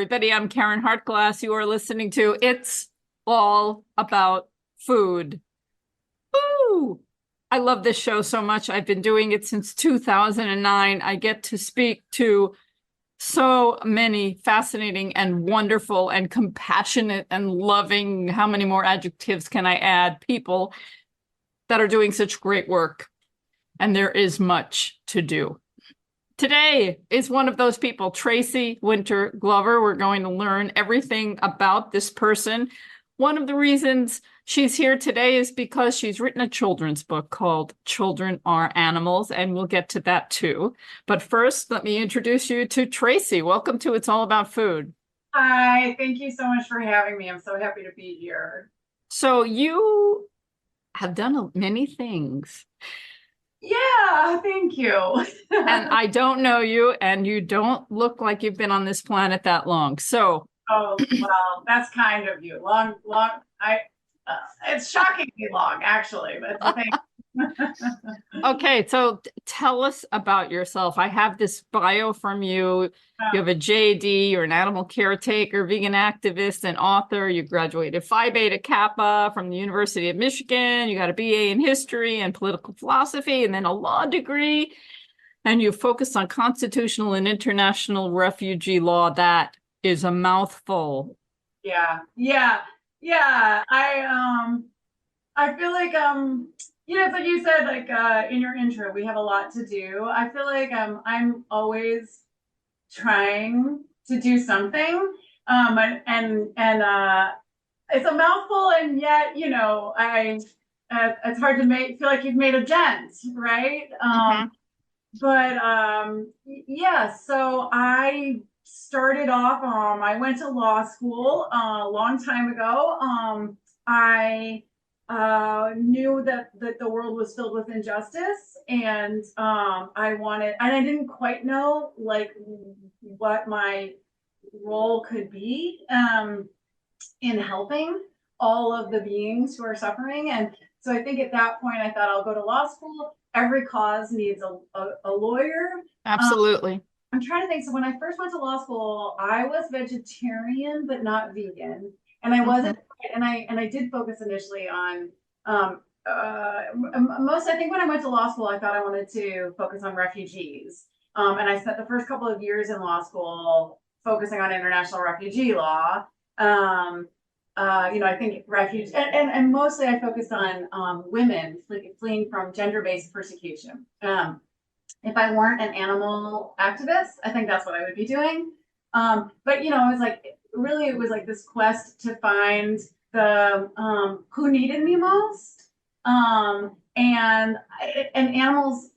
everybody. I'm Karen Hartglass. You are listening to It's All About Food. Ooh, I love this show so much. I've been doing it since 2009. I get to speak to so many fascinating and wonderful and compassionate and loving, how many more adjectives can I add, people that are doing such great work. And there is much to do. Today is one of those people, Tracey Winter Glover. We're going to learn everything about this person. One of the reasons she's here today is because she's written a children's book called Children Are Animals, and we'll get to that too. But first, let me introduce you to Tracey. Welcome to It's All About Food. Hi, thank you so much for having me. I'm so happy to be here. So you have done many things. Yeah, thank you. And I don't know you, and you don't look like you've been on this planet that long. So Oh, well, that's kind of you. It's shockingly long, actually, but thank okay, so tell us about yourself. I have this bio from you. You have a JD, you're an animal caretaker, vegan activist, and author. You graduated Phi Beta Kappa from the University of Michigan. You got a BA in history and political philosophy, and then a law degree. And you focus on constitutional and international refugee law. That is a mouthful. yeah. I feel like it's like you said, like in your intro, we have a lot to do. I feel like I'm always trying to do something. And it's a mouthful, and yet, I it's hard to feel like you've made a dent, right? Mhm. Yeah, so I started off, I went to law school a long time ago. I knew that the world was filled with injustice, and I didn't quite know like what my role could be in helping all of the beings who are suffering. And so I think at that point, I thought I'll go to law school. Every cause needs a lawyer. Um, Absolutely. I'm trying to think. So when I first went to law school, I was vegetarian, but not vegan. And I Mhm. wasn't, and I did focus initially on, most, I think when I went to law school, I thought I wanted to focus on refugees. And I spent the first couple of years in law school focusing on international refugee law. Um, I think refuge, and mostly I focused on women fleeing from gender-based persecution. If I weren't an animal activist, I think that's what I would be doing. But it was like really, it was like this quest to find the who needed me most, and animals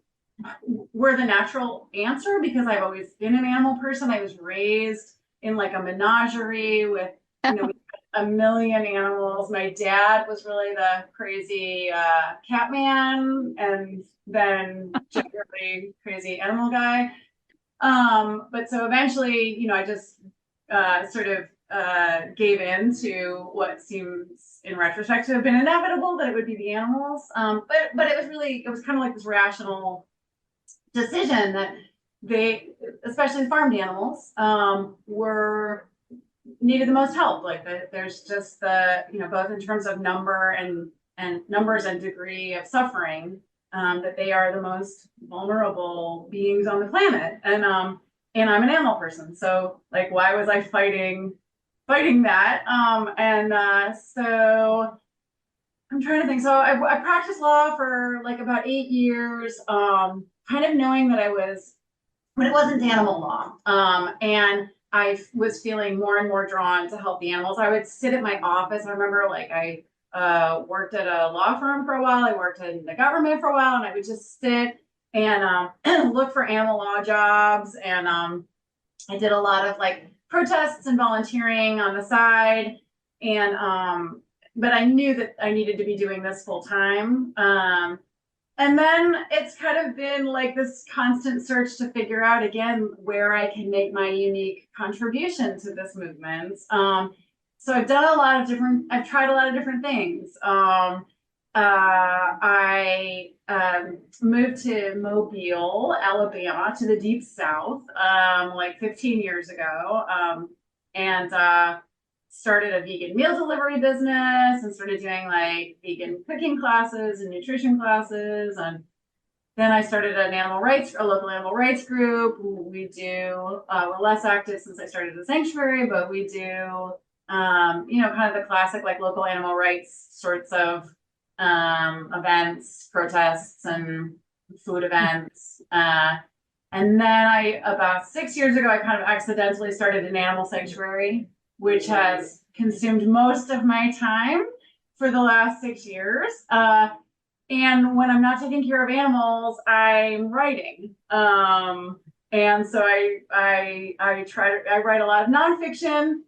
were the natural answer because I've always been an animal person. I was raised in like a menagerie with, a million animals. My dad was really the crazy cat man, and then generally crazy animal guy. But so eventually, I just sort of gave in to what seems in retrospect to have been inevitable, that it would be the animals. But it was kind of like this rational decision that they, especially farmed animals, were needed the most help. Like there's just both in terms of numbers and degree of suffering, that they are the most vulnerable beings on the planet. And I'm an animal person, so like, why was I fighting that? So I'm trying to think. So I practiced law for like about 8 years, kind of knowing that but it wasn't animal law. And I was feeling more and more drawn to help the animals. I would sit at my office. I remember like I worked at a law firm for a while. I worked in the government for a while, and I would just sit and look for animal law jobs. And I did a lot of like protests and volunteering on the side. And but I knew that I needed to be doing this full time. And then it's kind of been like this constant search to figure out again where I can make my unique contribution to this movement. So I've tried a lot of different things. I moved to Mobile, Alabama, to the deep south, like 15 years ago. and started a vegan meal delivery business and started doing like vegan cooking classes and nutrition classes. And then I started a local animal rights group. We do, we're less active since I started the sanctuary, but we do, kind of the classic like local animal rights sorts of events, protests, and food events. And then about 6 years ago, I kind of accidentally started an animal sanctuary, which has consumed most of my time for the last 6 years. And when I'm not taking care of animals, I'm writing. And so I write a lot of nonfiction.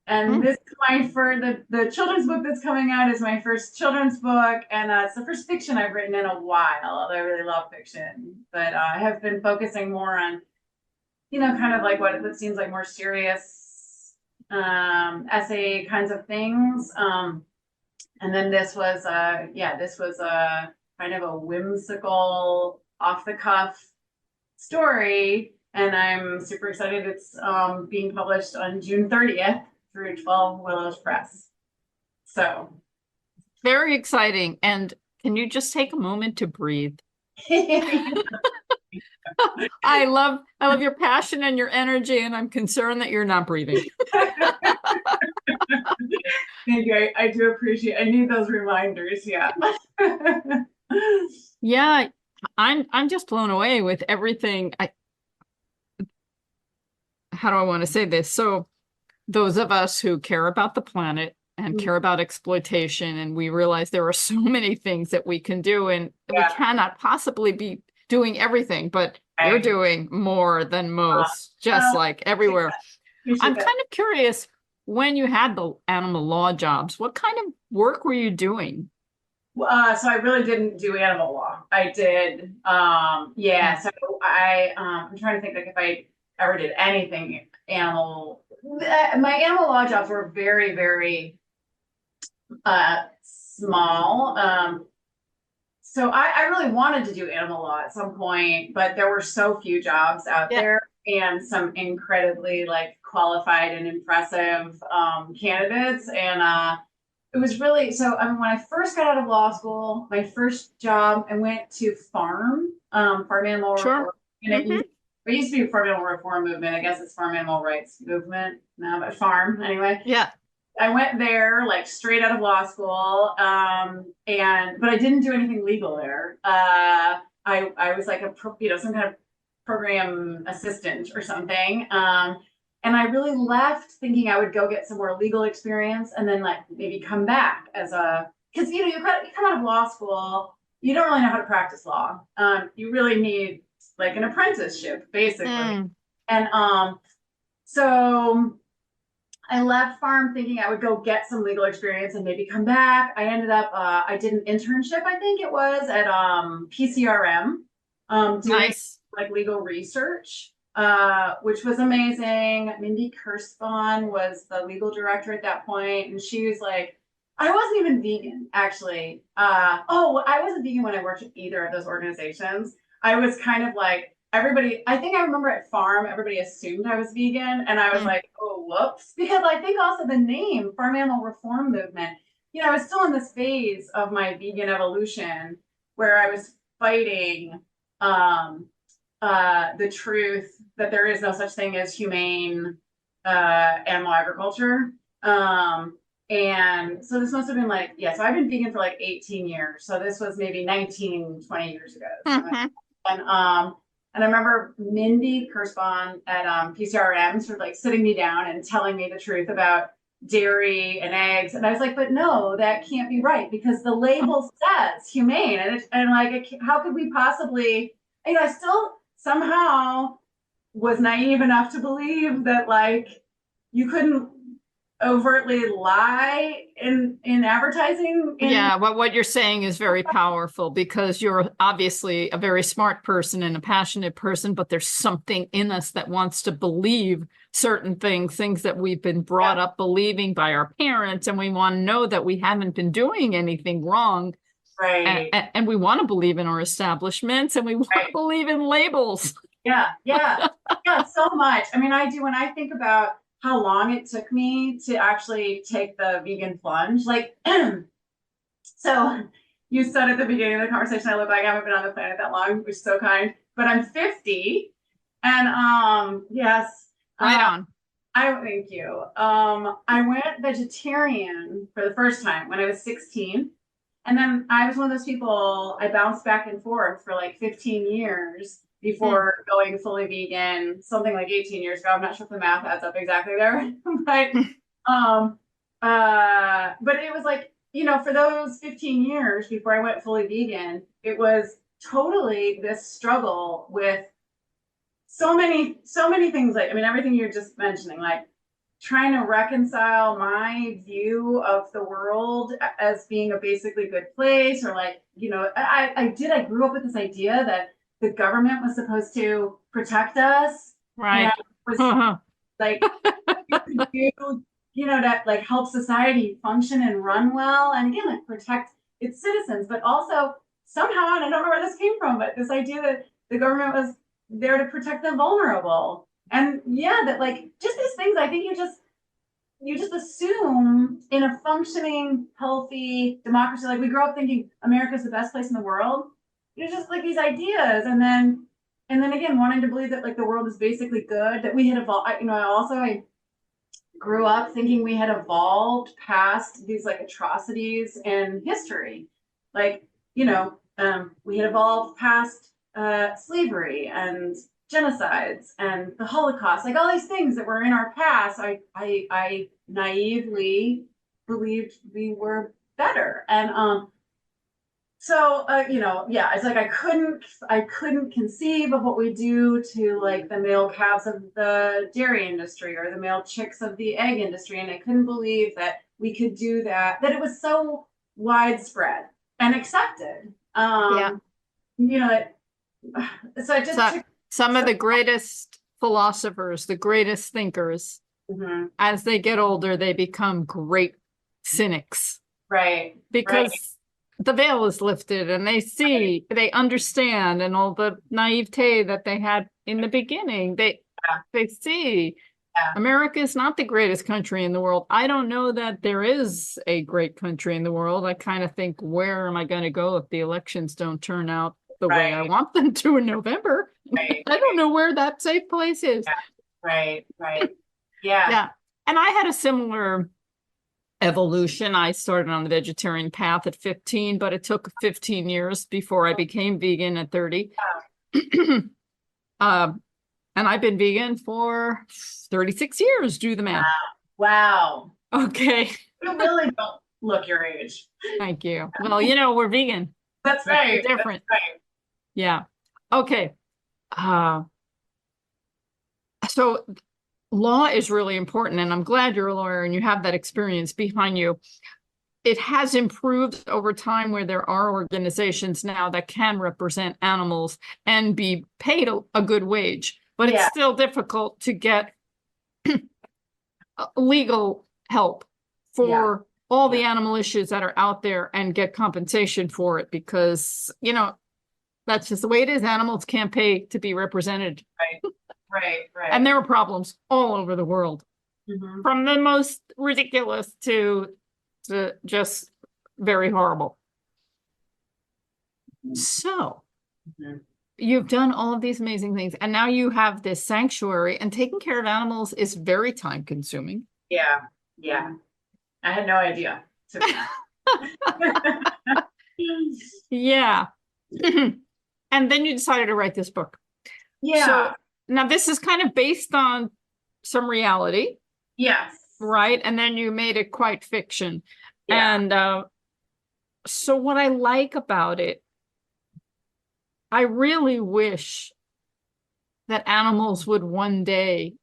And this is the children's book that's coming out is my first children's book, and it's the first fiction I've written in a while, although I really love fiction. But I have been focusing more on, kind of like what seems like more serious essay kinds of things. And then this was kind of a whimsical, off the cuff story, and I'm super excited. It's being published on June 30th through 12 Willows Press. So very exciting. And can you just take a moment to breathe? I love your passion and your energy, and I'm concerned that you're not breathing. Thank you. I do appreciate. I need those reminders. Yeah. Yeah, I'm just blown away with everything. How do I want to say this? So those of us who care about the planet and care about exploitation, and we realize there are so many things that we can do, and we cannot possibly be doing everything, but you're doing more than most, just like everywhere. I'm kind of curious, when you had the animal law jobs, what kind of work were you doing? So I really didn't do animal law. I did, so I'm trying to think like if I ever did anything animal. My animal law jobs were very, very small. So I really wanted to do animal law at some point, but there were so few jobs out there, and some incredibly like qualified and impressive candidates. And it was really, so I mean, when I first got out of law school, my first job, I went to farm animal reform. And it used to be farm animal reform movement. I guess it's farm animal rights movement now, but farm anyway. Yeah. I went there like straight out of law school. But I didn't do anything legal there. I was like some kind of program assistant or something. And I really left thinking I would go get some more legal experience and then like maybe come back because you come out of law school, you don't really know how to practice law. You really need like an apprenticeship basically. And so I left farm thinking I would go get some legal experience and maybe come back. I ended up, I did an internship, I think it was at PCRM, doing like legal research. Which was amazing. Mindy Kirschbaum was the legal director at that point, and she was like, I wasn't even vegan, actually. I wasn't vegan when I worked at either of those organizations. I was kind of like, I think I remember at Farm, everybody assumed I was vegan, and I was like, oh, whoops. Because I think also the name, Farm Animal Reform Movement, I was still in this phase of my vegan evolution where I was fighting the truth that there is no such thing as humane animal agriculture. And so this must have been like, so I've been vegan for like 18 years. So this was maybe 20 years ago. And I remember Mindy Kirschbaum at PCRM sort of like sitting me down and telling me the truth about dairy and eggs. And I was like, but no, that can't be right because the label says humane. And how could we possibly, I still somehow was naive enough to believe that like you couldn't overtly lie in advertising. What you're saying is very powerful because you're obviously a very smart person and a passionate person, but there's something in us that wants to believe certain things that we've been brought up believing by our parents, and we want to know that we haven't been doing anything wrong. Right. And we want to believe in our establishments, and we want to believe in labels. Yeah, so much. I mean, I do when I think about how long it took me to actually take the vegan plunge. Like, so you said at the beginning of the conversation, I look like I haven't been on the planet that long, which is so kind, but I'm 50. And yes, Right on. I thank you. I went vegetarian for the first time when I was 16. And then I was one of those people, I bounced back and forth for like 15 years before going fully vegan, something like 18 years ago. I'm not sure if the math adds up exactly there, but um but it was like, for those 15 years before I went fully vegan, it was totally this struggle with so many things. Like, I mean, everything you're just mentioning, like trying to reconcile my view of the world as being a basically good place, or like, I grew up with this idea that the government was supposed to protect us, Right. and was like do, that like help society function and run well, and again, like protect its citizens, but also somehow, and I don't know where this came from, but this idea that the government was there to protect the vulnerable. And yeah, that like just these things, I think you just assume in a functioning, healthy democracy. Like, we grow up thinking America's the best place in the world. Just like these ideas, and then again wanting to believe that like the world is basically good, that we had evolved. I grew up thinking we had evolved past these like atrocities in history. Like, we had evolved past slavery and genocides and the Holocaust, like all these things that were in our past. I naively believed we were better. And yeah, it's like I couldn't conceive of what we do to like the male calves of the dairy industry or the male chicks of the egg industry. And I couldn't believe that we could do that it was so widespread and accepted. Yeah. That so I just took Some of the greatest philosophers, the greatest thinkers, as they get older, they become great cynics. Right. Because the veil is lifted and they understand, and all the naivete that they had in the beginning, they see America is not the greatest country in the world. I don't know that there is a great country in the world. I kind of think, where am I going to go if the elections don't turn out the way I want them to in November? I don't know where that safe place is. Right. Yeah. And I had a similar evolution. I started on the vegetarian path at 15, but it took 15 years before I became vegan at 30. And I've been vegan for 36 years. Do the math. Wow. Okay. You really don't look your age. Thank you. Well, we're vegan. That's right. Different. That's right. Yeah. Okay. So law is really important, and I'm glad you're a lawyer and you have that experience behind you. It has improved over time, where there are organizations now that can represent animals and be paid a good wage, but it's still difficult to get legal help for all the animal issues that are out there and get compensation for it, because, that's just the way it is. Animals can't pay to be represented. Right. And there are problems all over the world, from the most ridiculous to just very horrible. So you've done all of these amazing things, and now you have this sanctuary, and taking care of animals is very time consuming. Yeah. I had no idea. Yeah. And then you decided to write this book. Yeah. So now this is kind of based on some reality. Yes. Right. And then you made it quite fiction. Yeah. And so what I like about it, I really wish that animals would one day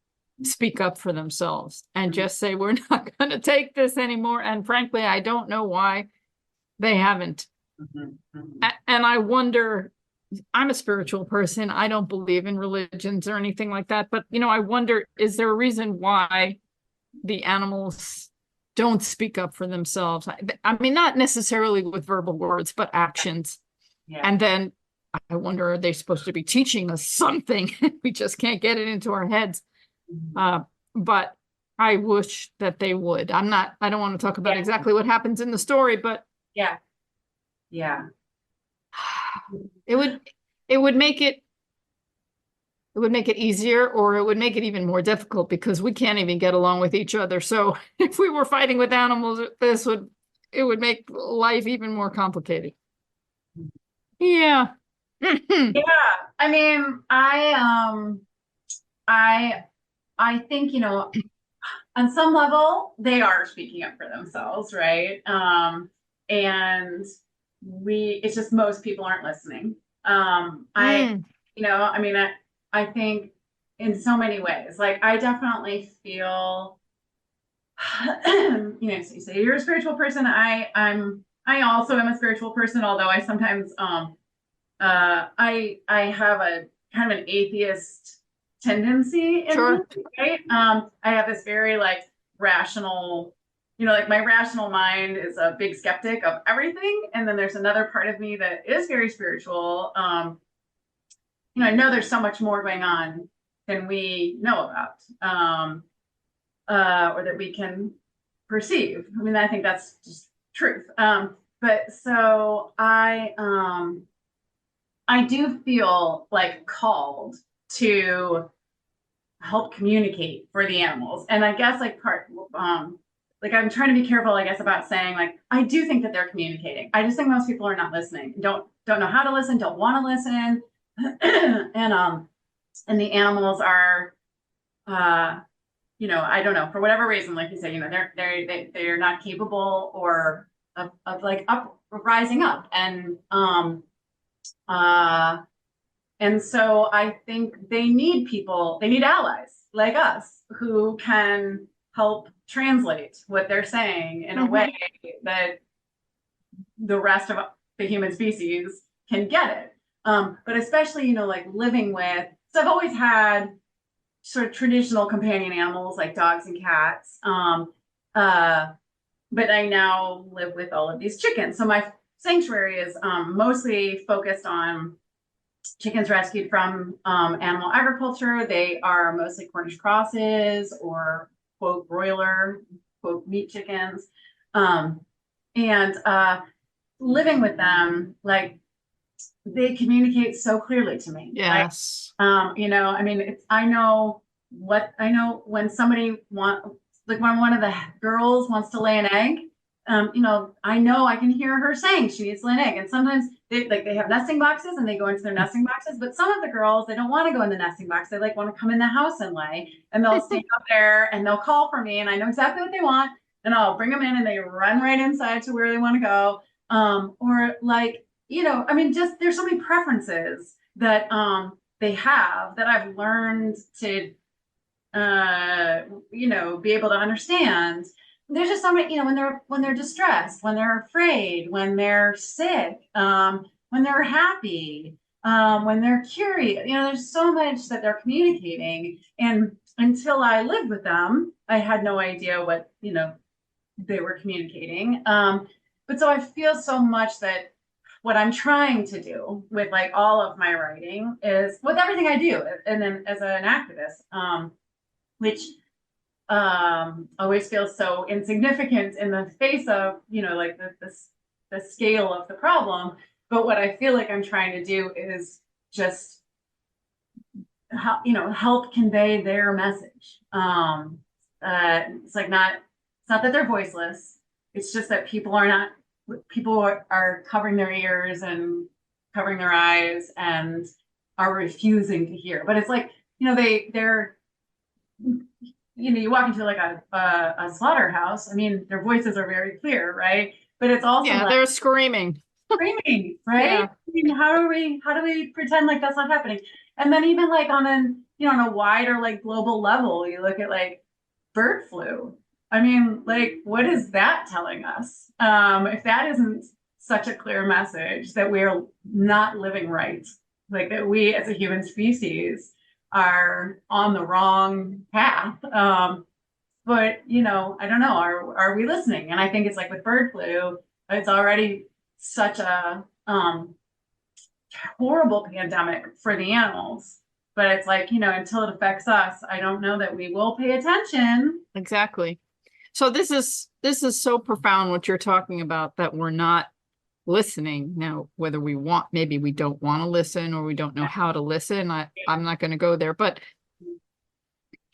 speak up for themselves and just say, we're not going to take this anymore. And frankly, I don't know why they haven't. And I wonder, I'm a spiritual person. I don't believe in religions or anything like that. But, I wonder, is there a reason why the animals don't speak up for themselves? I mean, not necessarily with verbal words, but actions. Yeah. And then I wonder, are they supposed to be teaching us something? We just can't get it into our heads. But I wish that they would. I don't want to talk about exactly what happens in the story, but Yeah. Yeah. it would make it easier, or it would make it even more difficult because we can't even get along with each other. So if we were fighting with animals, it would make life even more complicated. Yeah. Yeah. I mean, I think, on some level, they are speaking up for themselves, right? And it's just most people aren't listening. Mm. I mean, I think in so many ways, like I definitely feel, so you say you're a spiritual person. I also am a spiritual person, although I sometimes, I have a kind of an atheist tendency in Sure. me, right? I have this very like rational, like my rational mind is a big skeptic of everything, and then there's another part of me that is very spiritual. I know there's so much more going on than we know about, or that we can perceive. I mean, I think that's just truth. But so I do feel like called to help communicate for the animals. And I guess like like I'm trying to be careful, I guess, about saying like, I do think that they're communicating. I just think most people are not listening, don't know how to listen, don't want to listen. And the animals are, I don't know, for whatever reason, like you say, they're not capable or of like rising up. And so I think they need allies like us who can help translate what they're saying in a way that the rest of the human species can get it. But especially, like living with, so I've always had sort of traditional companion animals like dogs and cats. But I now live with all of these chickens. So my sanctuary is mostly focused on chickens rescued from animal agriculture. They are mostly Cornish crosses or quote broiler, quote meat chickens. And living with them, like they communicate so clearly to me. Yes. I mean, I know when somebody like when one of the girls wants to lay an egg, I know I can hear her saying she needs to lay an egg. And sometimes they have nesting boxes and they go into their nesting boxes, but some of the girls, they don't want to go in the nesting box. They like want to come in the house and lay, and they'll stay up there and they'll call for me, and I know exactly what they want, and I'll bring them in and they run right inside to where they want to go. Or like, I mean, just there's so many preferences that they have that I've learned to be able to understand. There's just so many, when they're distressed, when they're afraid, when they're sick, when they're happy, when they're curious, there's so much that they're communicating. And until I lived with them, I had no idea what, they were communicating. But so I feel so much that what I'm trying to do with like all of my writing is with everything I do, and then as an activist, which always feels so insignificant in the face of, like the scale of the problem. But what I feel like I'm trying to do is just help convey their message. It's not that they're voiceless. It's just that people are covering their ears and covering their eyes and are refusing to hear. But it's like, they're you walk into like a slaughterhouse. I mean, their voices are very clear, right? But it's also like they're screaming, right? Yeah. I mean, how do we pretend like that's not happening? And then even like on a wider like global level, you look at like bird flu. I mean, like, what is that telling us? If that isn't such a clear message that we're not living right, like that we as a human species are on the wrong path. But I don't know, are we listening? And I think it's like with bird flu, it's already such a horrible pandemic for the animals. But it's like, until it affects us, I don't know that we will pay attention. Exactly. So this is so profound what you're talking about, that we're not listening. Now, whether maybe we don't want to listen, or we don't know how to listen. I'm not going to go there, but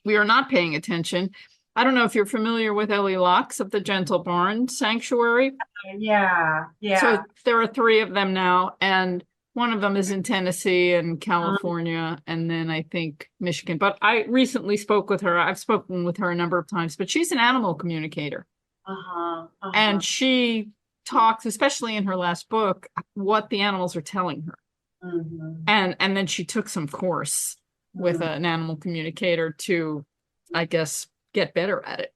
we are not paying attention. I don't know if you're familiar with Ellie Locks of the Gentle Barn Sanctuary. Yeah, yeah. So there are 3 of them now, and one of them is in Tennessee and California, and then I think Michigan. But I recently spoke with her. I've spoken with her a number of times, but she's an animal communicator. And she talks, especially in her last book, what the animals are telling her. And then she took some course with an animal communicator to, I guess, get better at it.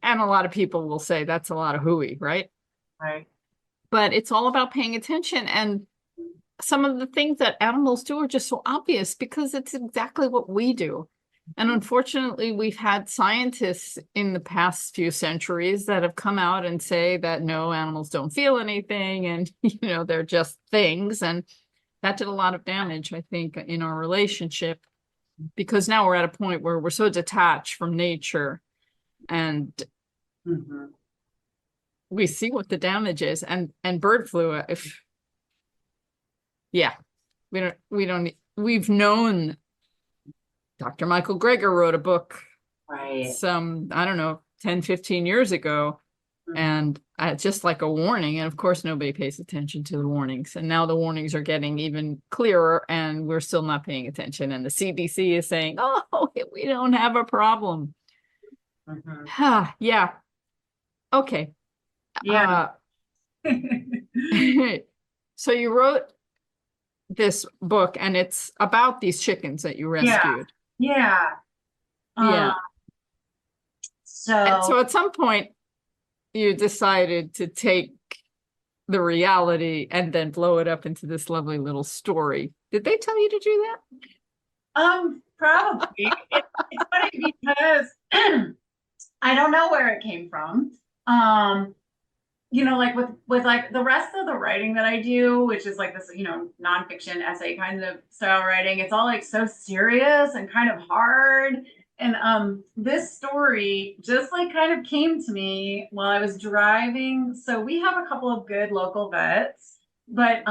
And a lot of people will say that's a lot of hooey, right? Right. But it's all about paying attention. And some of the things that animals do are just so obvious because it's exactly what we do. And unfortunately, we've had scientists in the past few centuries that have come out and say that no, animals don't feel anything, and they're just things. And that did a lot of damage, I think, in our relationship, because now we're at a point where we're so detached from nature, and we see what the damage is. And bird flu, we've known. Dr. Michael Greger wrote a book some, I don't know, 10, 15 years ago, and just like a warning. And of course, nobody pays attention to the warnings. And now the warnings are getting even clearer, and we're still not paying attention. And the CDC is saying, oh, we don't have a problem. Yeah. Okay. Yeah. So you wrote this book, and it's about these chickens that you rescued. Yeah. So at some point, you decided to take the reality and then blow it up into this lovely little story. Did they tell you to do that? Probably. It's funny because I don't know where it came from. Like with like the rest of the writing that I do, which is like this, nonfiction essay kind of style writing, it's all like so serious and kind of hard. And this story just like kind of came to me while I was driving. So we have a couple of good local vets, but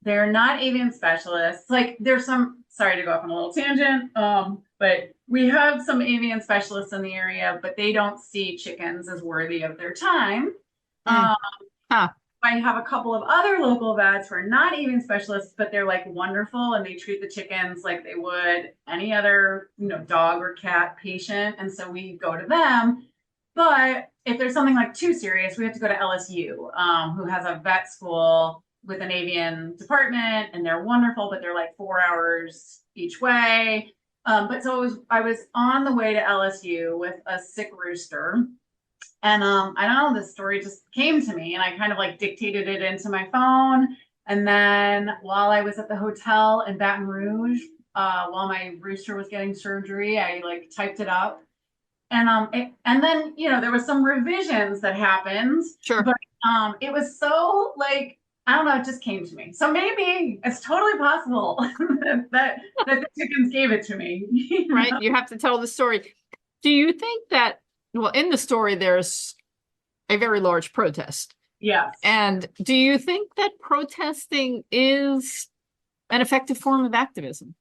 they're not avian specialists. Like there's some, sorry to go off on a little tangent, but we have some avian specialists in the area, but they don't see chickens as worthy of their time. I have a couple of other local vets who are not avian specialists, but they're like wonderful, and they treat the chickens like they would any other, dog or cat patient. And so we go to them. But if there's something like too serious, we have to go to LSU, who has a vet school with an avian department, and they're wonderful, but they're like 4 hours each way. But so I was on the way to LSU with a sick rooster. And I don't know, this story just came to me, and I kind of like dictated it into my phone. And then while I was at the hotel in Baton Rouge, while my rooster was getting surgery, I like typed it up. And and then there was some revisions that happened. Sure. But it was so like, I don't know, it just came to me. So maybe it's totally possible that the chickens gave it to me. Right. You have to tell the story. Do you think that, well, in the story, there's a very large protest. Yes. And do you think that protesting is an effective form of activism?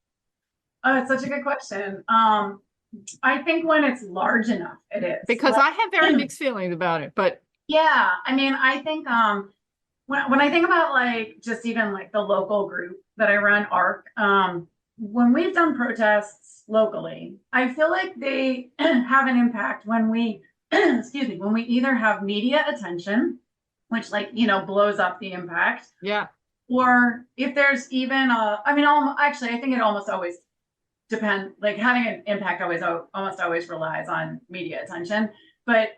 It's such a good question. I think when it's large enough, it is. Because I have very mixed feelings about it, but yeah, I mean, I think when I think about like just even like the local group that I run, ARC, when we've done protests locally, I feel like they have an impact when we, excuse me, when we either have media attention, which like, blows up the impact. Yeah. Or if there's even actually, I think it almost always depends, like having an impact almost always relies on media attention. But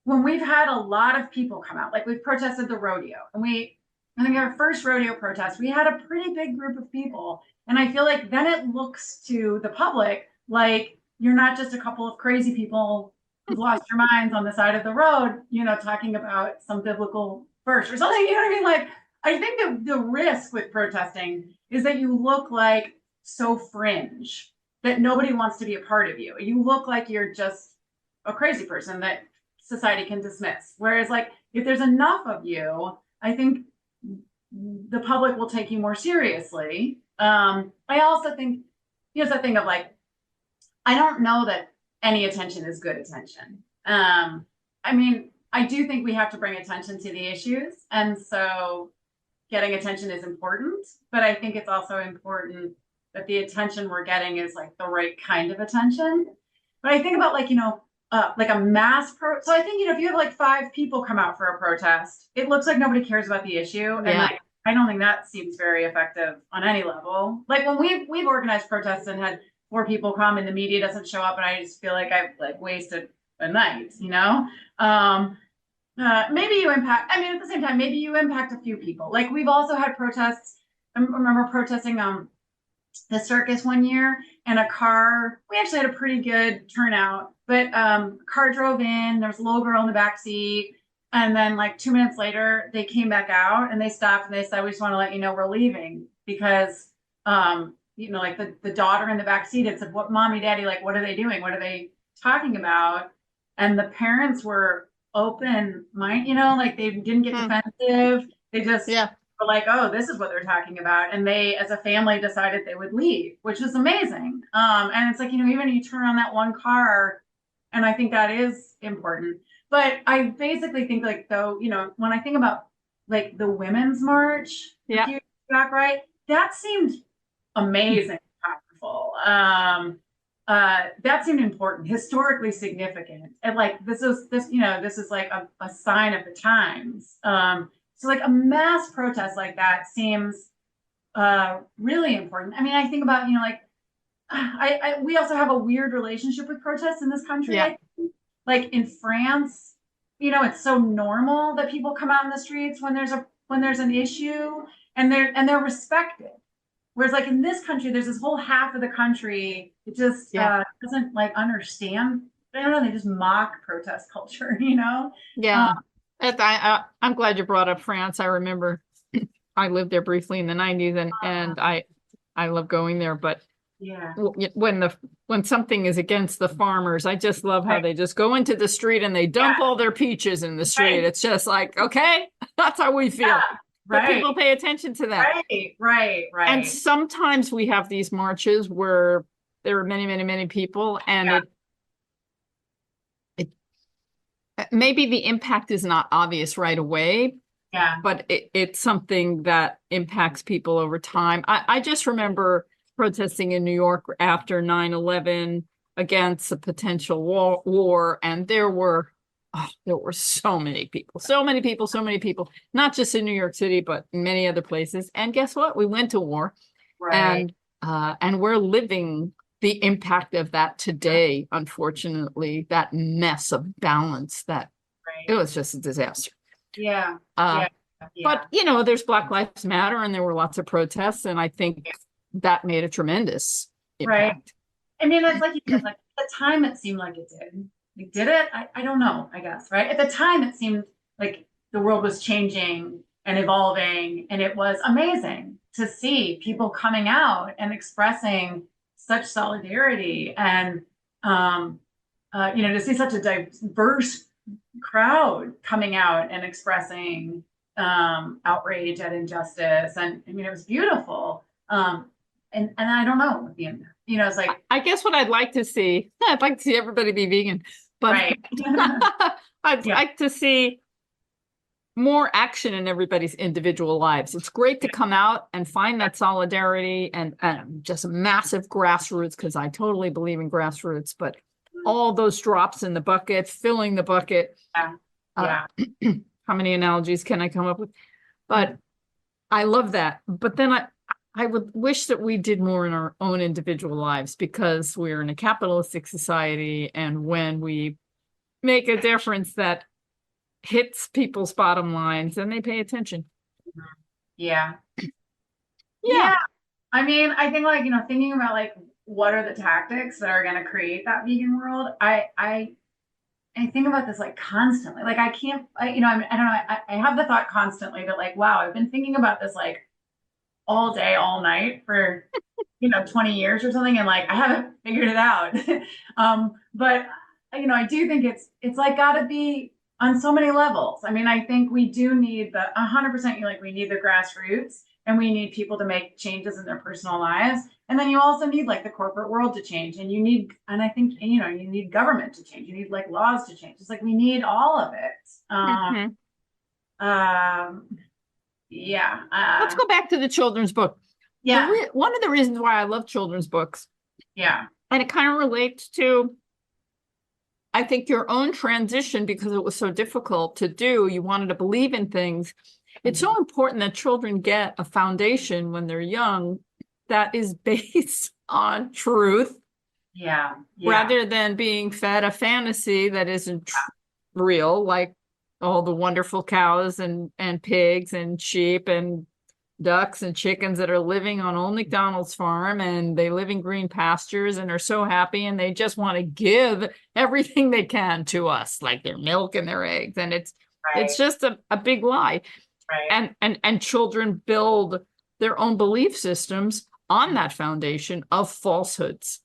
when we've had a lot of people come out, like we've protested the rodeo, and I think our first rodeo protest, we had a pretty big group of people. And I feel like then it looks to the public like you're not just a couple of crazy people who've lost your minds on the side of the road, talking about some biblical verse or something, you know what I mean? Like, I think the risk with protesting is that you look like so fringe that nobody wants to be a part of you. You look like you're just a crazy person that society can dismiss. Whereas, like, if there's enough of you, I think the public will take you more seriously. I also think, it's a thing of like, I don't know that any attention is good attention. I mean, I do think we have to bring attention to the issues. And so getting attention is important, but I think it's also important that the attention we're getting is like the right kind of attention. But I think about like, like a so I think, if you have like 5 people come out for a protest, it looks like nobody cares about the issue. And Yeah. I don't think that seems very effective on any level. Like when we've organized protests and had 4 people come and the media doesn't show up, and I just feel like I've like wasted a night, maybe you impact, I mean, at the same time, maybe you impact a few people. Like we've also had protests. I remember protesting the circus one year, and we actually had a pretty good turnout, but a car drove in, there was a little girl in the back seat. And then like 2 minutes later, they came back out and they stopped and they said, we just want to let you know we're leaving because, like the daughter in the back seat had said, what, mommy, daddy, like, what are they doing? What are they talking about? And the parents were open mind, like they didn't get defensive. They just were like, oh, this is what they're talking about. And they, as a family, decided they would leave, which is amazing. And it's like, even you turn on that one car, and I think that is important. But I basically think like, though, when I think about like the Women's March, back, right, that seemed amazing, powerful. That seemed important, historically significant. And like, this is like a sign of the times. So like a mass protest like that seems really important. I mean, I think about, we also have a weird relationship with protests in this country. Yeah. Like in France, it's so normal that people come out in the streets when there's an issue, and they're respected. Whereas like in this country, there's this whole half of the country that just doesn't like understand. I don't know. They just mock protest culture, Yeah. I'm glad you brought up France. I remember I lived there briefly in the 90s, and I love going there, but when something is against the farmers, I just love how they just go into the street and they dump all their peaches in the street. It's just like, okay, that's how we feel. But people pay attention to that. Right. And sometimes we have these marches where there are many, many, many people, and it maybe the impact is not obvious right away. Yeah. But it's something that impacts people over time. I just remember protesting in New York after 9/11 against a potential war, and there were so many people, not just in New York City, but in many other places. And guess what? We went to war, and we're living the impact of that today. Unfortunately, that mess of balance, it was just a disaster. But there's Black Lives Matter, and there were lots of protests, and I think that made a tremendous impact. I mean, it's like at the time it seemed like it did. Like, did it? I don't know, I guess, right? At the time it seemed like the world was changing and evolving, and it was amazing to see people coming out and expressing such solidarity, and to see such a diverse crowd coming out and expressing outrage at injustice. And I mean, it was beautiful. And I don't know, it's like, I guess what I'd like to see, I'd like to see everybody be vegan, but I'd like to see more action in everybody's individual lives. It's great to come out and find that solidarity and just massive grassroots, because I totally believe in grassroots, but all those drops in the bucket, filling the bucket. How many analogies can I come up with? But I love that. But then I would wish that we did more in our own individual lives, because we're in a capitalistic society, and when we make a difference that hits people's bottom lines, and they pay attention. Yeah. I mean, I think like, thinking about like, what are the tactics that are going to create that vegan world? I I think about this like constantly. Like I can't, you know, I don't know. I have the thought constantly that like, wow, I've been thinking about this like all day, all night for, 20 years or something. And like, I haven't figured it out. But I do think it's like gotta be on so many levels. I mean, I think we do need the 100%, we need the grassroots and we need people to make changes in their personal lives. And then you also need like the corporate world to change and I think, you need government to change. You need like laws to change. It's like, we need all of it. Mhm. Um, yeah. Let's go back to the children's book. Yeah. One of the reasons why I love children's books, Yeah. and it kind of relates to, I think, your own transition because it was so difficult to do. You wanted to believe in things. It's so important that children get a foundation when they're young that is based on truth. Yeah. Rather than being fed a fantasy that isn't real, like all the wonderful cows and pigs and sheep and ducks and chickens that are living on Old McDonald's farm, and they live in green pastures and are so happy, and they just want to give everything they can to us, like their milk and their eggs. And it's just a big lie. Right. And children build their own belief systems on that foundation of falsehoods.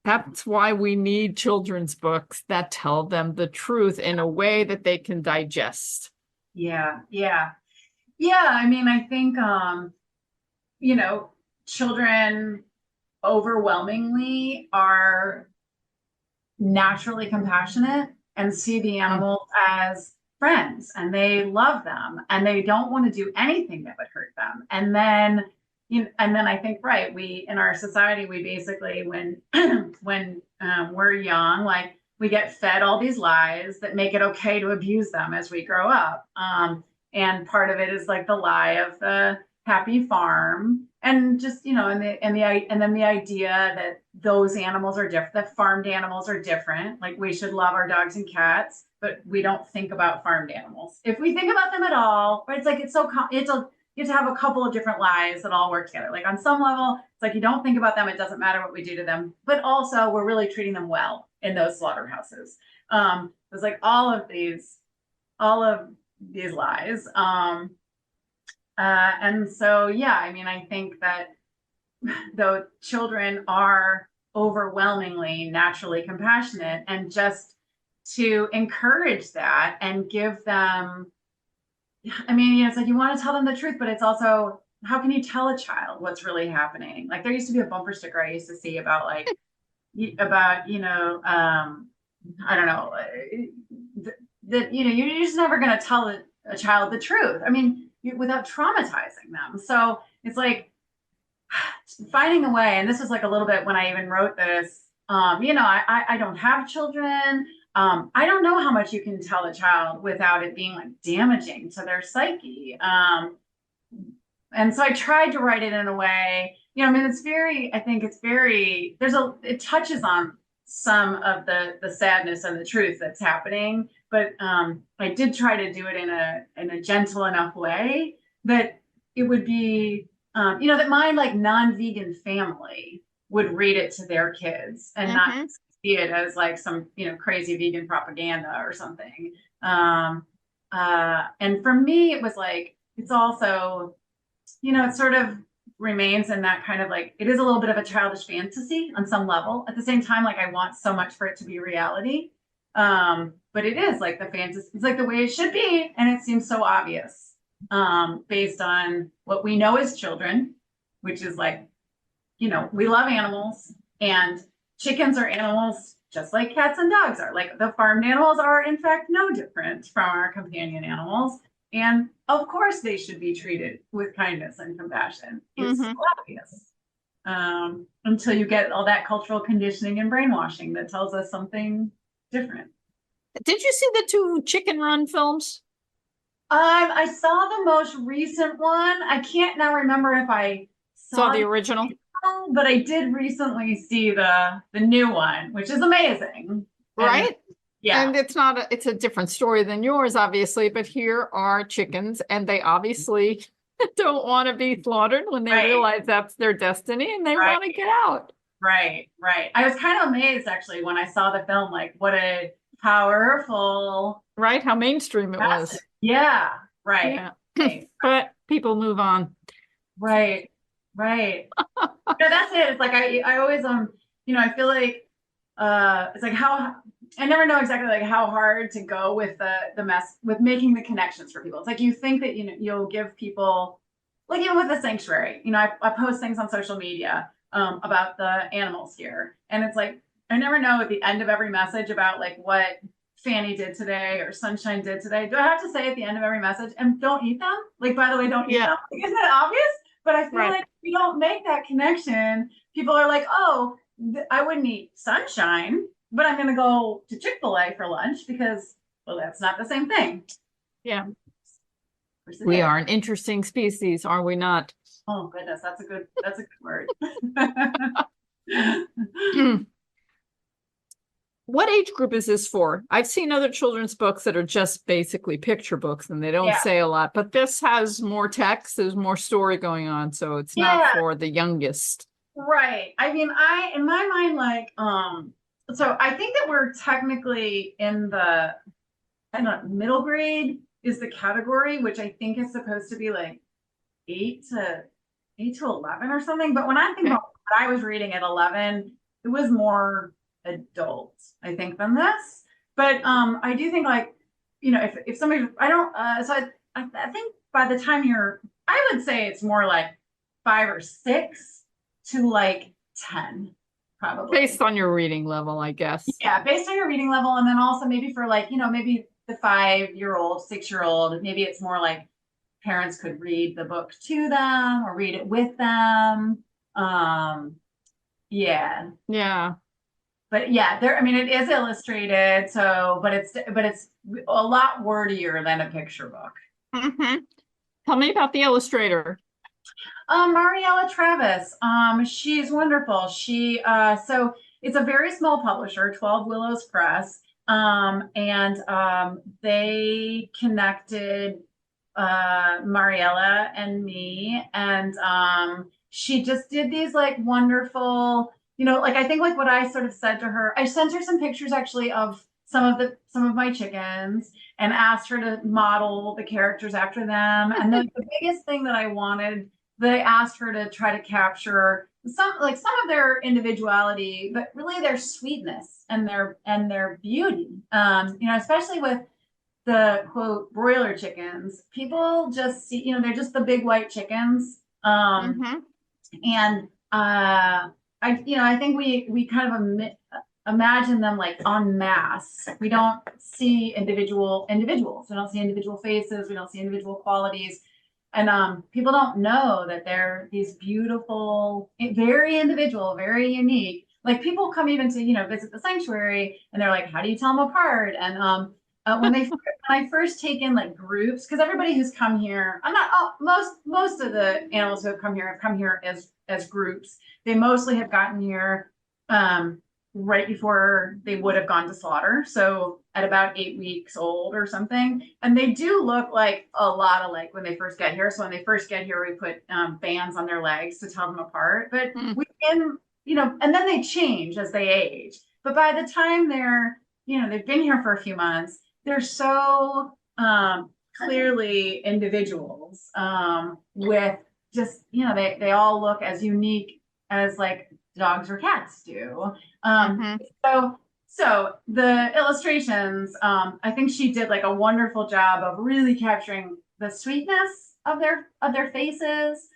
That's why we need children's books that tell them the truth in a way that they can digest. Yeah. I mean, I think, children overwhelmingly are naturally compassionate and see the animals as friends, and they love them and they don't want to do anything that would hurt them. And then I think, right, we in our society, we basically, when we're young, like we get fed all these lies that make it okay to abuse them as we grow up. And part of it is like the lie of the happy farm, and just and then the idea that those animals are different, that farmed animals are different. Like we should love our dogs and cats, but we don't think about farmed animals. If we think about them at all, but it's like you have to have a couple of different lies that all work together. Like on some level, it's like you don't think about them, it doesn't matter what we do to them, but also we're really treating them well in those slaughterhouses. It's like all of these lies. And so, yeah, I mean, I think that though children are overwhelmingly naturally compassionate, and just to encourage that and give them, I mean, it's like you want to tell them the truth, but it's also, how can you tell a child what's really happening? Like there used to be a bumper sticker I used to see about like, I don't know, that, you're just never going to tell a child the truth. I mean, without traumatizing them. So it's like finding a way, and this is like a little bit when I even wrote this, I don't have children. I don't know how much you can tell a child without it being like damaging to their psyche. And so I tried to write it in a way, I mean, it touches on some of the sadness and the truth that's happening, but I did try to do it in a gentle enough way that it would be, that my like non-vegan family would read it to their kids and not see it as like some crazy vegan propaganda or something. And for me, it was like, it's also, it sort of remains in that kind of like, it is a little bit of a childish fantasy on some level. At the same time, like I want so much for it to be reality. But it is like the fantasy, it's like the way it should be. And it seems so obvious, based on what we know as children, which is like, we love animals, and chickens are animals just like cats and dogs are. Like the farmed animals are in fact no different from our companion animals. And of course they should be treated with kindness and compassion. It's so obvious. Until you get all that cultural conditioning and brainwashing that tells us something different. Did you see the 2 Chicken Run films? I saw the most recent one. I can't now remember if I saw the original, but I did recently see the new one, which is amazing. Right? Yeah. And it's a different story than yours, obviously, but here are chickens, and they obviously don't want to be slaughtered when they realize that's their destiny, and they want to get out. Right, right. I was kind of amazed actually when I saw the film, like what a powerful Right? How mainstream it message. was. Yeah, right, Yeah. right, But people move on. right, right. Yeah, that's it. It's like I always I feel like it's like how I never know exactly like how hard to go with the mess with making the connections for people. It's like you think that you'll give people like even with the sanctuary, I post things on social media about the animals here. And it's like I never know at the end of every message about like what Fannie did today or Sunshine did today. Do I have to say at the end of every message, and don't eat them? Like, by the way, don't eat Yeah. them. Like, isn't that obvious? But I feel Right. like if we don't make that connection, people are like, oh, I wouldn't eat Sunshine, but I'm going to go to Chick-fil-A for lunch because, well, that's not the same thing. Yeah. Of course it We is. are an interesting species, are we not? Oh goodness, that's a good word. What age group is this for? I've seen other children's books that are just basically picture books and they don't Yeah, say a lot, but this has more text, there's more story going on, so it's not yeah, for the youngest. right. I mean, I in my mind, like, so I think that we're technically in the I don't know, middle grade is the category, which I think is supposed to be like eight to 11 or something. But when I think Okay. about what I was reading at 11, it was more adult, I think, than this. But I do think like, if somebody, I don't, so I think by the time I would say it's more like 5 or 6 to like 10, Based probably. on your reading level, I guess. Yeah, based on your reading level, and then also maybe for like, maybe the 5-year-old, 6-year-old, maybe it's more like parents could read the book to them or read it with them. Um, yeah, Yeah. but yeah, I mean, it is illustrated, so but it's a lot wordier than a picture book. Hmm. Tell me about the illustrator. Mariella Travis, she's wonderful. So it's a very small publisher, 12 Willows Press, and they connected Mariella and me, and she just did these like wonderful, like I think like what I sort of said to her, I sent her some pictures actually of some of my chickens and asked her to model the characters after them. And then the biggest thing that I wanted that I asked her to try to capture some of their individuality, but really their sweetness and their beauty. Especially with the quote broiler chickens, people just see, they're just the big white chickens. Hmm. And I think we kind of imagine them like en masse. We don't see individuals. We don't see individual faces. We don't see individual qualities. And people don't know that they're these beautiful, very individual, very unique. Like people come even to visit the sanctuary, and they're like, "How do you tell them apart?" And when I first take in like groups, because everybody who's come here, I'm not most of the animals who have come here as groups. They mostly have gotten here right before they would have gone to slaughter. So at about 8 weeks old or something. And they do look like a lot of like when they first get here. So when they first get here, we put bands on their legs to tell them apart. But we can, and then they change as they age. But by the time they've been here for a few months, they're so clearly individuals with just, they all look as unique as like dogs or cats do. Hmm. So the illustrations, I think she did like a wonderful job of really capturing the sweetness of their faces.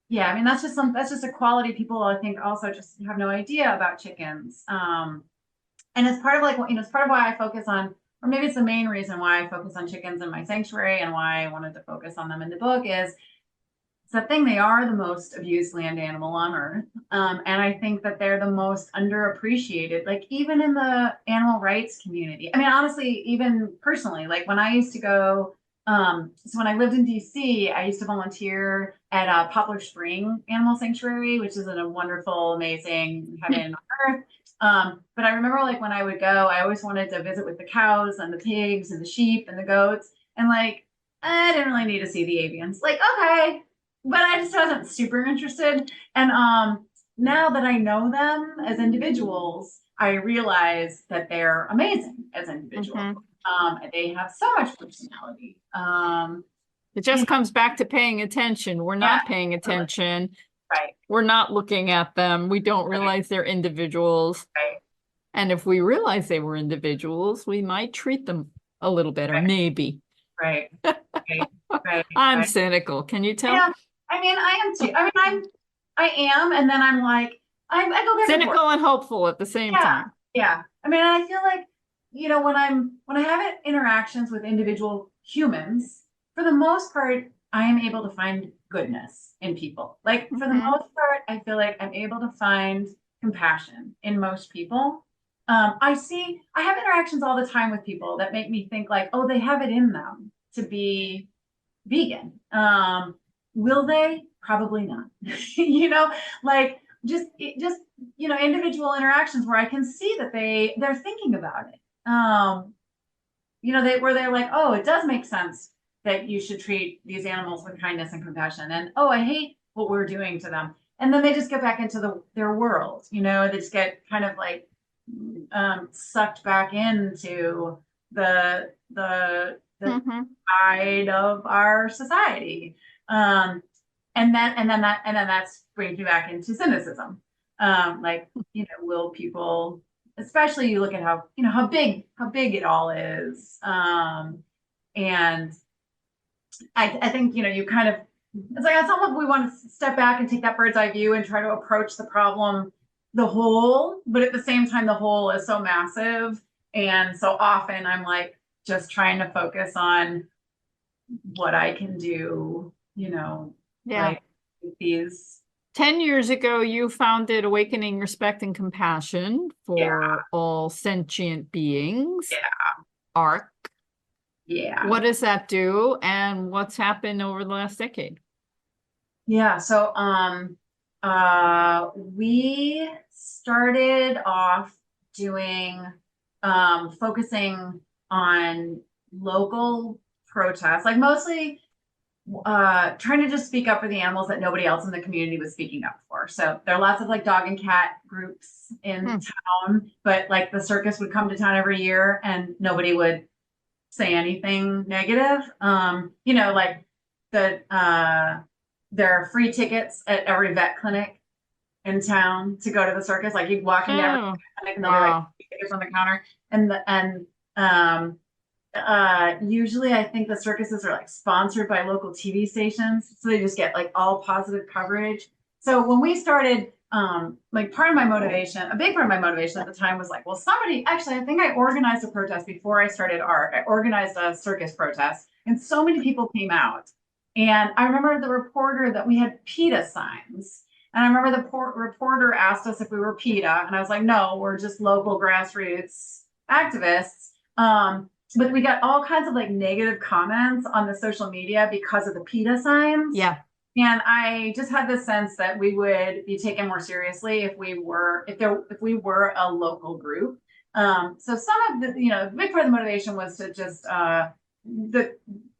Yeah, I mean that's just a quality people I think also just have no idea about chickens. And it's part of like it's part of why I focus on, or maybe it's the main reason why I focus on chickens in my sanctuary and why I wanted to focus on them in the book is it's a thing. They are the most abused land animal on earth. And I think that they're the most underappreciated, like even in the animal rights community. I mean, honestly, even personally, like when I used to go, so when I lived in DC, I used to volunteer at Poplar Spring Animal Sanctuary, which is a wonderful, amazing heaven on earth. But I remember like when I would go, I always wanted to visit with the cows and the pigs and the sheep and the goats. And like, I didn't really need to see the avians. Like, okay, but I just wasn't super interested. And now that I know them as individuals, I realize that they're amazing as individuals. Mhm. They have so much personality. It You know, just comes back to paying attention. We're yeah, not paying totally. attention. Right, We're not looking at them. We don't right, realize they're individuals. right, And if we realize they were individuals, we might treat them a little better, maybe. right, right, right, I'm right. cynical. Can you tell? Yeah, I mean, I am too. I mean, I am, and then I'm like, I go back and forth. Cynical and hopeful at the same Yeah, time. yeah. I mean, I feel like, when I have interactions with individual humans, for the most part, I am able to find goodness in people. Like for the Mhm. most part, I feel like I'm able to find compassion in most people. I have interactions all the time with people that make me think like, oh, they have it in them to be vegan. Will they? Probably not. you know, like just individual interactions where I can see that they're thinking about it. They're like, oh, it does make sense that you should treat these animals with kindness and compassion. And oh, I hate what we're doing to them. And then they just get back into their world, they just get kind of like sucked back into the Mhm. side of our society. Um, and then that's brings me back into cynicism. Like, will people, especially you look at how big it all is. And I think, you kind of, it's like, it's almost, we want to step back and take that bird's eye view and try to approach the problem, the whole, but at the same time, the whole is so massive. And so often I'm like, just trying to focus on what I can do, Yeah. like these. 10 years ago, you founded Awakening Respect and Compassion Yeah, for All Sentient Beings, yeah, ARC. yeah, What does that do, and what's happened over the last decade? yeah. So, we started off doing, focusing on local protests, like mostly trying to just speak up for the animals that nobody else in the community was speaking up for. So there are lots of like dog and cat groups in town, but like the circus would come to town every year and nobody would say anything negative. Like the there are free tickets at every vet clinic in town to go to the circus. Like you walk into every Oh, clinic and there'll be like wow. tickets on the counter. And usually I think the circuses are like sponsored by local TV stations, so they just get like all positive coverage. So when we started, like a big part of my motivation at the time was like, well, I think I organized a protest before I started art. I organized a circus protest, and so many people came out. And I remember the reporter that we had PETA signs. And I remember the reporter asked us if we were PETA, and I was like, no, we're just local grassroots activists. But we got all kinds of like negative comments on the social media because of the PETA signs. Yeah. And I just had this sense that we would be taken more seriously if we were a local group. So some of the big part of the motivation was to just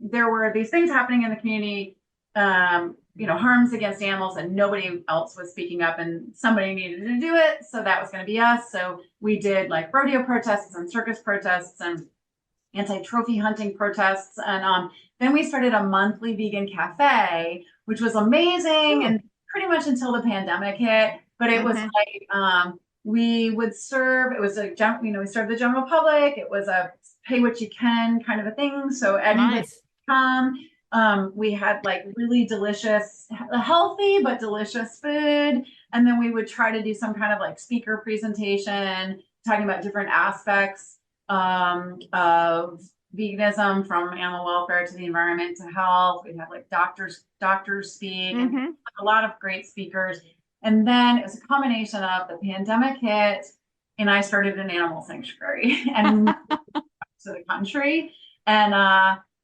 there were these things happening in the community, harms against animals, and nobody else was speaking up, and somebody needed to do it. So that was going to be us. So we did like rodeo protests and circus protests and anti-trophy hunting protests. And then we started a monthly vegan cafe, which was amazing. Ooh. And pretty much until the pandemic hit, but it was Mhm. like, we would serve, it was we served the general public. It was a pay what you can kind of a thing. So anybody Nice. could come. We had like really delicious, healthy, but delicious food. And then we would try to do some kind of like speaker presentation, talking about different aspects of veganism, from animal welfare to the environment to health. We had like doctors speak, and Mhm. a lot of great speakers. And then it was a combination of the pandemic hit, and I started an animal sanctuary and moved to the country. And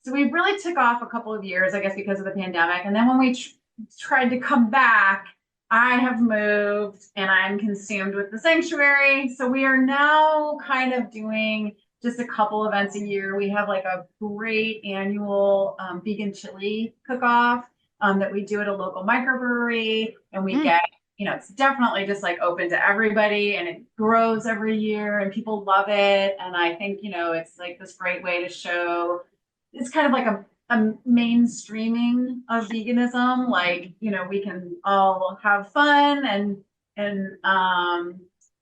so we really took off a couple of years, I guess, because of the pandemic. And then when we tried to come back, I have moved and I'm consumed with the sanctuary. So we are now kind of doing just a couple events a year. We have like a great annual vegan chili cook-off that we do at a local microbrewery, and we Mm. get it's definitely just like open to everybody, and it grows every year and people love it. And I think, it's like this great way to show it's kind of like a mainstreaming of veganism. Like, we can all have fun and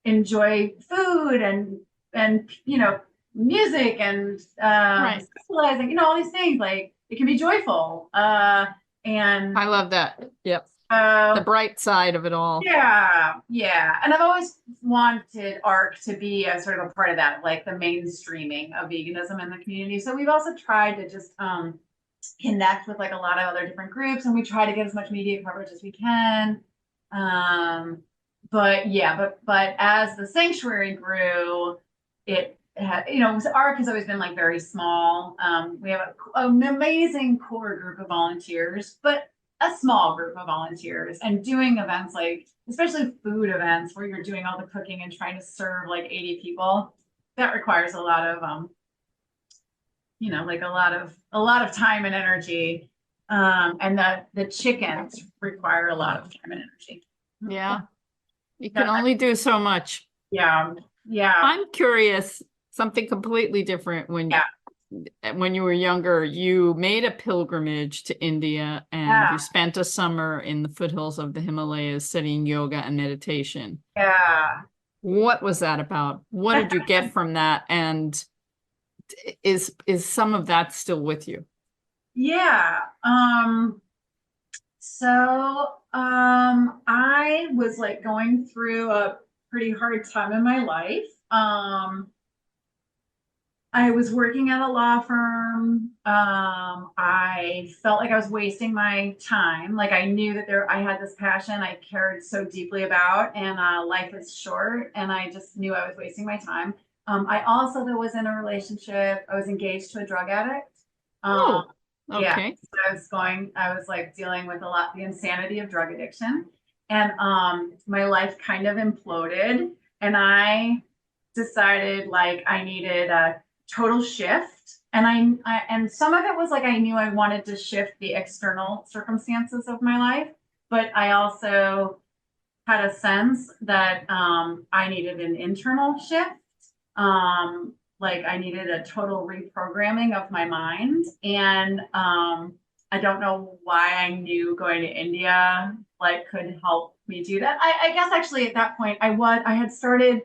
enjoy food and music and Right. socializing, all these things. Like it can be joyful. And I love that. Yep. The uh, bright side of it all. yeah, yeah. And I've always wanted ARC to be a sort of a part of that, like the mainstreaming of veganism in the community. So we've also tried to just connect with like a lot of other different groups, and we try to get as much media coverage as we can. But yeah, but as the sanctuary grew, it had, ARC has always been like very small. We have an amazing core group of volunteers, but a small group of volunteers, and doing events like, especially food events where you're doing all the cooking and trying to serve like 80 people, that requires a lot of like a lot of time and energy. And the chickens require a lot of time and energy. Yeah. You can only do so much. Yeah, yeah, I'm curious, something completely different. yeah, When you were younger, you made a pilgrimage to India and yeah, you spent a summer in the foothills of the Himalayas studying yoga and meditation. yeah. What was that about? What did you get from that? And is some of that still with you? Yeah. I was like going through a pretty hard time in my life. I was working at a law firm. I felt like I was wasting my time. Like I knew that I had this passion I cared so deeply about, and life is short, and I just knew I was wasting my time. I also though was in a relationship. I was engaged to a drug addict. Um, Oh, yeah, okay. so I was like dealing with a lot, the insanity of drug addiction, and my life kind of imploded, and I decided like I needed a total shift. And and some of it was like I knew I wanted to shift the external circumstances of my life, but I also had a sense that I needed an internal shift. Like I needed a total reprogramming of my mind. And I don't know why I knew going to India like could help me do that. I guess actually at that point I had started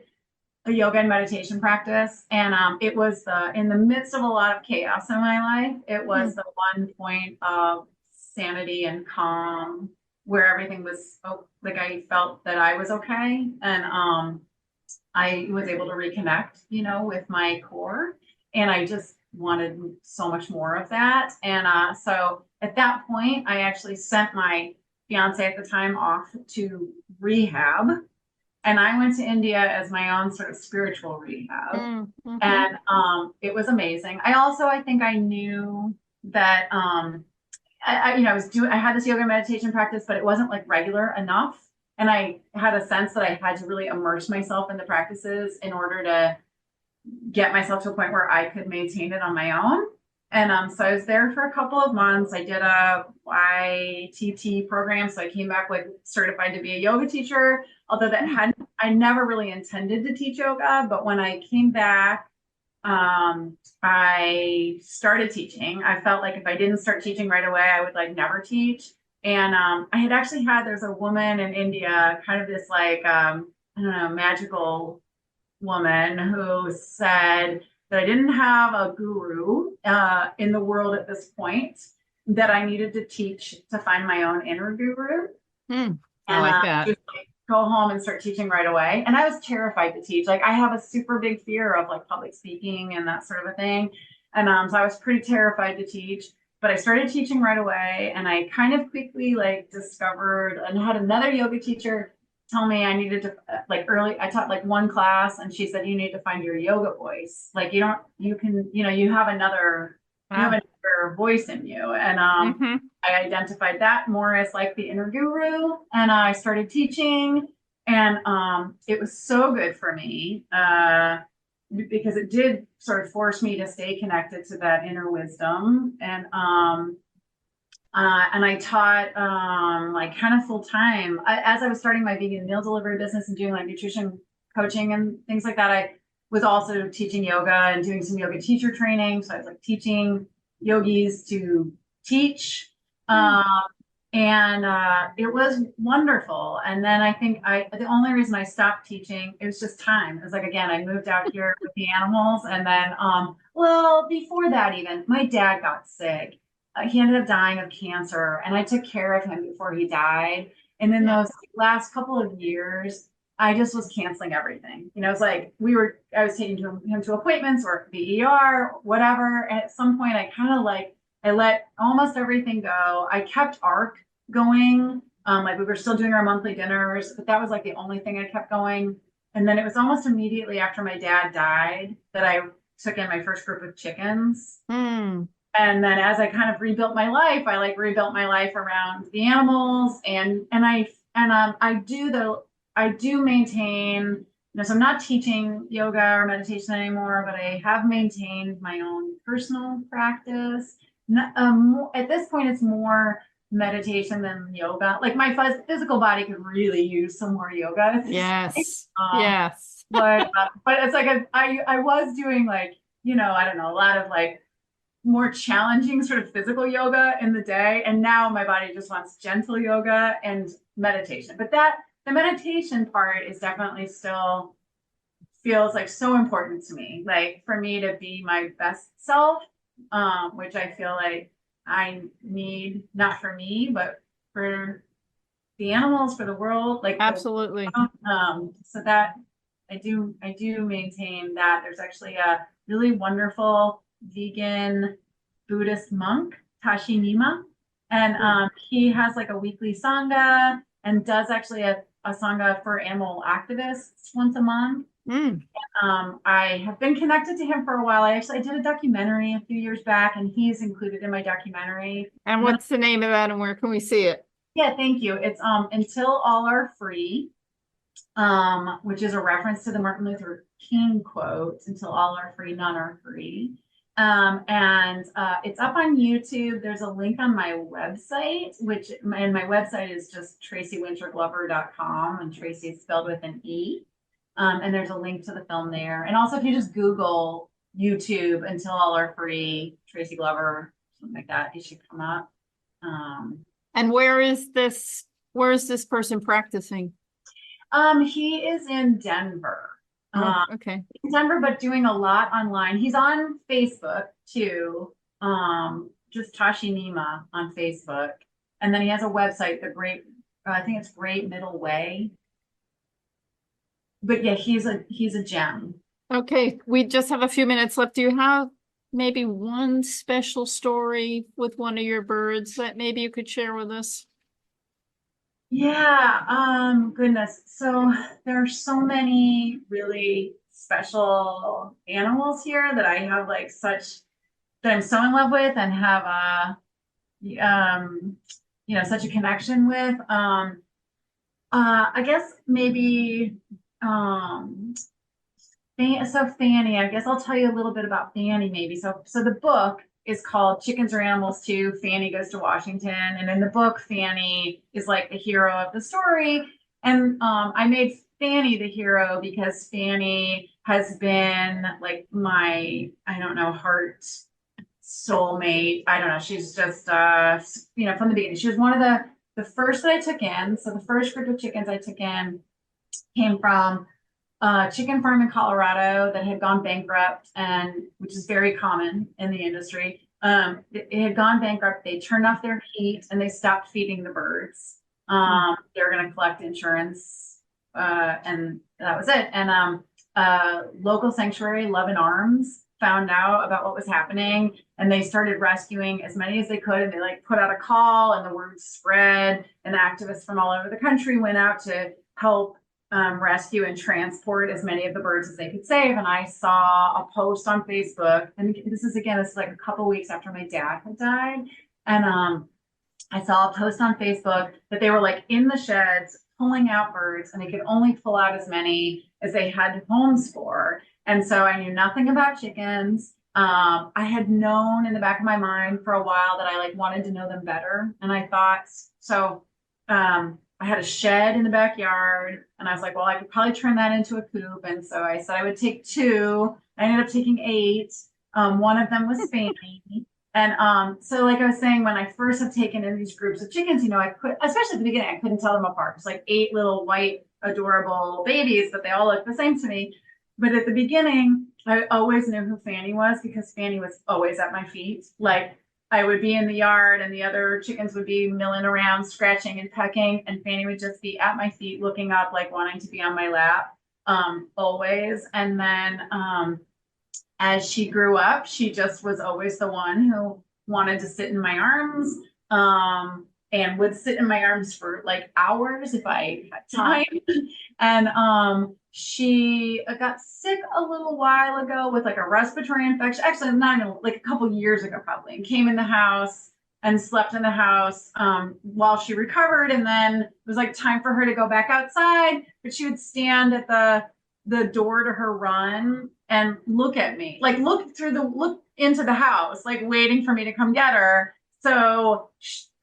a yoga and meditation practice, and it was in the midst of a lot of chaos in my life. It was Hmm. the one point of sanity and calm where everything was like I felt that I was okay, and I was able to reconnect, with my core, and I just wanted so much more of that. And so at that point, I actually sent my fiance at the time off to rehab, and I went to India as my own sort of spiritual rehab. Mm-hmm. And it was amazing. I think I knew that I had this yoga meditation practice, but it wasn't like regular enough. And I had a sense that I had to really immerse myself in the practices in order to get myself to a point where I could maintain it on my own. And so I was there for a couple of months. I did a YTT program. So I came back like certified to be a yoga teacher, although I never really intended to teach yoga. But when I came back, I started teaching. I felt like if I didn't start teaching right away, I would like never teach. And I had actually there's a woman in India, kind of this like, I don't know, magical woman who said that I didn't have a guru in the world at this point, that I needed to teach to find my own inner guru. I And like that. just like, go home and start teaching right away. And I was terrified to teach. Like I have a super big fear of like public speaking and that sort of a thing. And so I was pretty terrified to teach. But I started teaching right away, and I kind of quickly like discovered and had another yoga teacher tell me I needed to I taught like one class, and she said you need to find your yoga voice. Like you have another Wow. voice in you. And Mm-hmm. I identified that more as like the inner guru, and I started teaching, and it was so good for me because it did sort of force me to stay connected to that inner wisdom. And And I taught like kind of full time as I was starting my vegan meal delivery business and doing like nutrition coaching and things like that. I was also teaching yoga and doing some yoga teacher training. So I was like teaching yogis to teach. Um, and it was wonderful. And then I think the only reason I stopped teaching, it was just time. It was like, again, I moved out here with the animals. And then, well, before that, even my dad got sick. He ended up dying of cancer, and I took care of him before he died. And then Yeah. those last couple of years, I just was canceling everything. You know, it's like I was taking him to appointments or the ER, whatever. And at some point, I kind of like, I let almost everything go. I kept ARC going. Like we were still doing our monthly dinners, but that was like the only thing I kept going. And then it was almost immediately after my dad died that I took in my first group of chickens. Mm. And then as I kind of rebuilt my life, I like rebuilt my life around the animals I do maintain, you know, so I'm not teaching yoga or meditation anymore, but I have maintained my own personal practice. At this point, it's more meditation than yoga. Like my physical body could really use some more yoga at this point. Yes. Yes. But it's like I was doing like, you know, I don't know, a lot of like more challenging sort of physical yoga in the day. And now my body just wants gentle yoga and meditation. But the meditation part is definitely still feels like so important to me. Like for me to be my best self, which I feel like I need not for me, but for the animals, for the world, Absolutely. so that I do maintain that. There's actually a really wonderful vegan Buddhist monk, Tashi Nima, and he has like a weekly sangha and does actually a sangha for animal activists once a month. Mm. I have been connected to him for a while. I did a documentary a few years back, and he's included in my documentary. And what's the name of that, and where can we see it? Yeah, thank you. It's Until All Are Free, which is a reference to the Martin Luther King quote, "Until all are free, none are free." And it's up on YouTube. There's a link on my website, and my website is just TraceyWinterGlover.com, and Tracey is spelled with an E. And there's a link to the film there. And also, if you just Google YouTube "Until All Are Free," Tracey Glover, something like that, it should come up. And where is this person practicing? He is in Denver. Okay. In Denver, but doing a lot online. He's on Facebook too. Just Tashi Nima on Facebook. And then he has a website, I think it's Great Middle Way. But yeah, he's a gem. Okay, we just have a few minutes left. Do you have maybe one special story with one of your birds that maybe you could share with us? Yeah, goodness. So there are so many really special animals here that I have that I'm so in love with and have such a connection with. I guess maybe Fannie, I guess I'll tell you a little bit about Fannie maybe. So the book is called Chickens Are Animals Too, Fannie Goes to Washington. And in the book, Fannie is like the hero of the story. And I made Fannie the hero because Fannie has been like my, I don't know, heart soulmate. I don't know. She's just, from the beginning. She was one of the first that I took in. So the first group of chickens I took in came from a chicken farm in Colorado that had gone bankrupt, and which is very common in the industry. It had gone bankrupt. They turned off their heat and they stopped feeding the birds. They were going to collect insurance, and that was it. And local sanctuary, Love and Arms, found out about what was happening, and they started rescuing as many as they could. And they like put out a call, and the word spread. And activists from all over the country went out to help rescue and transport as many of the birds as they could save. And I saw a post on Facebook, and this is like a couple weeks after my dad had died. And I saw a post on Facebook that they were like in the sheds pulling out birds, and they could only pull out as many as they had homes for. And so I knew nothing about chickens. I had known in the back of my mind for a while that I like wanted to know them better. And I thought, so I had a shed in the backyard and I was like, well, I could probably turn that into a coop. And so I said I would take 2. I ended up taking 8. One of them was Fannie. And so like I was saying, when I first have taken in these groups of chickens, you know, I could, especially at the beginning, I couldn't tell them apart. It's like 8 little white, adorable babies, but they all look the same to me. But at the beginning, I always knew who Fannie was because Fannie was always at my feet. Like I would be in the yard and the other chickens would be milling around, scratching and pecking, and Fannie would just be at my feet, looking up, like wanting to be on my lap, always. And then as she grew up, she just was always the one who wanted to sit in my arms, and would sit in my arms for like hours if I had time. And she got sick a little while ago with like a respiratory infection. Actually, not even like a couple years ago, probably, and came in the house and slept in the house while she recovered. And then it was like time for her to go back outside, but she would stand at the door to her run and look at me, like look into the house, like waiting for me to come get her. So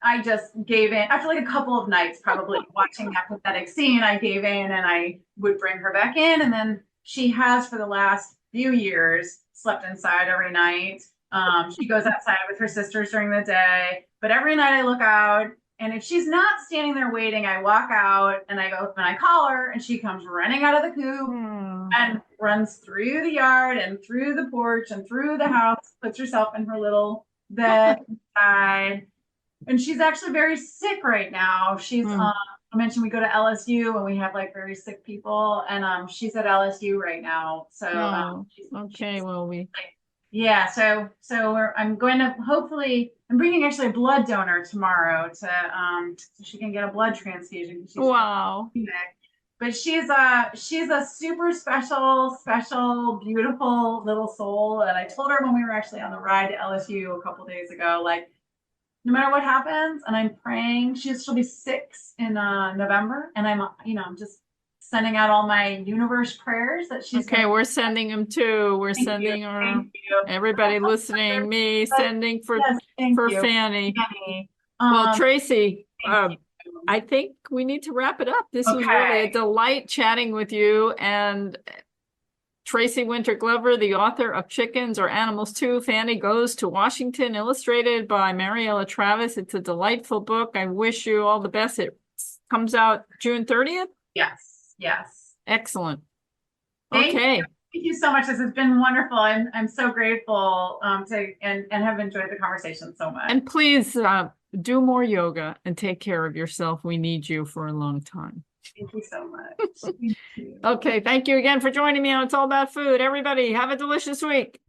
I just gave in after like a couple of nights, probably watching that pathetic scene. I gave in and I would bring her back in. And then she has for the last few years slept inside every night. She goes outside with her sisters during the day, but every night I look out, and if she's not standing there waiting, I walk out and I go and I call her, and she comes running out of the coop and runs through the yard and through the porch and through the house, puts herself in her little bed inside. And she's actually very sick right now. She's I mentioned we go to LSU and we have like very sick people, and she's at LSU right now. So okay, well yeah, so I'm going to hopefully I'm bringing actually a blood donor tomorrow to so she can get a blood transfusion. wow. But she's a super special, beautiful little soul. And I told her when we were actually on the ride to LSU a couple days ago, like no matter what happens, and I'm praying, she'll be 6 in November, and I'm just sending out all my universe prayers that she's okay. We're sending them too. We're sending her. Everybody listening, me sending for Fannie. Well, Tracey, I think we need to wrap it up. This was really a delight chatting with you. And Tracey Winter Glover, the author of Chickens or Animals Too, Fannie Goes to Washington, illustrated by Mariella Travis. It's a delightful book. I wish you all the best. It comes out June 30th? Yes. Excellent. Thank you so much. This has been wonderful. I'm so grateful and have enjoyed the conversation so much. And please do more yoga and take care of yourself. We need you for a long time. Thank you so much. Okay, thank you again for joining me on It's All About Food. Everybody, have a delicious week.